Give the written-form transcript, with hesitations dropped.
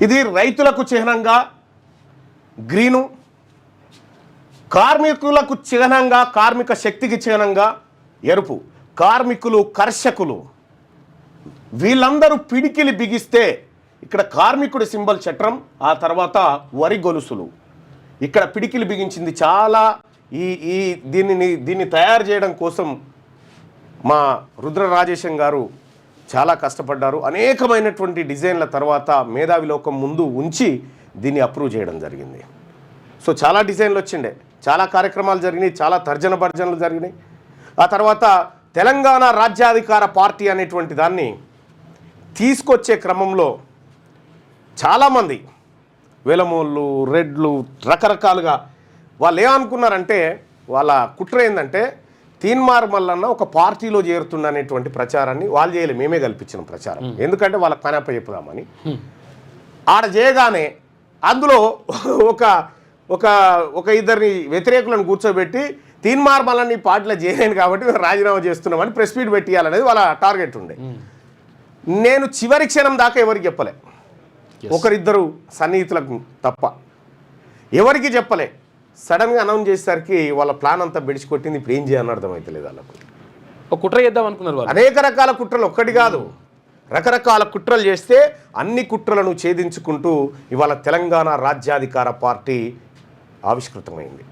ఇది రైతులకు చిహ్నంగా గ్రీను, కార్మికులకు చిహ్నంగా, కార్మిక శక్తికి చిహ్నంగా ఎరుపు. కార్మికులు, కర్షకులు వీళ్ళందరూ పిడికిలి బిగిస్తే ఇక్కడ కార్మికుడి సింబల్ చట్రం, ఆ తర్వాత వరి గొలుసులు. ఇక్కడ పిడికిలి బిగించింది చాలా. ఈ దీన్ని తయారు చేయడం కోసం మా రుద్ర రాజేశం గారు చాలా కష్టపడ్డారు. అనేకమైనటువంటి డిజైన్ల తర్వాత మేధావి లోకం ముందు ఉంచి దీన్ని అప్రూవ్ చేయడం జరిగింది. సో చాలా డిజైన్లు వచ్చిండే, చాలా కార్యక్రమాలు జరిగినాయి, చాలా తర్జన భర్జనలు జరిగినాయి. ఆ తర్వాత తెలంగాణ రాజ్యాధికార పార్టీ అనేటువంటి దాన్ని తీసుకొచ్చే క్రమంలో చాలామంది వెలమోళ్ళు, రెడ్లు, రకరకాలుగా వాళ్ళు ఏమనుకున్నారంటే, వాళ్ళ కుట్ర ఏంటంటే తీన్మార్ మల్లన్న ఒక పార్టీలో చేరుతుందనేటువంటి ప్రచారాన్ని వాళ్ళు చేయలేదు, మేమే కల్పించిన ప్రచారం. ఎందుకంటే వాళ్ళ పనప్ప చెప్పుదామని. ఆడ చేయగానే అందులో ఒక ఇద్దరిని వ్యతిరేకులను కూర్చోబెట్టి తీన్మార్ మల్లన్న ఈ పార్టీలో చేయలేను కాబట్టి మేము రాజీనామా చేస్తున్నామని ప్రెస్ మీట్ పెట్టియాలనేది వాళ్ళ టార్గెట్ ఉండే. నేను చివరి క్షణం దాకా ఎవరికి చెప్పలే, ఒకరిద్దరు సన్నిహితులకు తప్ప ఎవరికి చెప్పలే. సడన్గా అనౌన్స్ చేసేసరికి వాళ్ళ ప్లాన్ అంతా బెడిచికొట్టింది. ఇప్పుడు ఏం చేయాలని అర్థమవుతలేదు వాళ్ళకు. ఒక కుట్ర చేద్దాం అనుకున్నారు వాళ్ళు. అనేక రకాల కుట్రలు, ఒక్కటి కాదు రకరకాల కుట్రలు చేస్తే అన్ని కుట్రలను ఛేదించుకుంటూ ఇవాళ తెలంగాణ రాజ్యాధికార పార్టీ ఆవిష్కృతమైంది.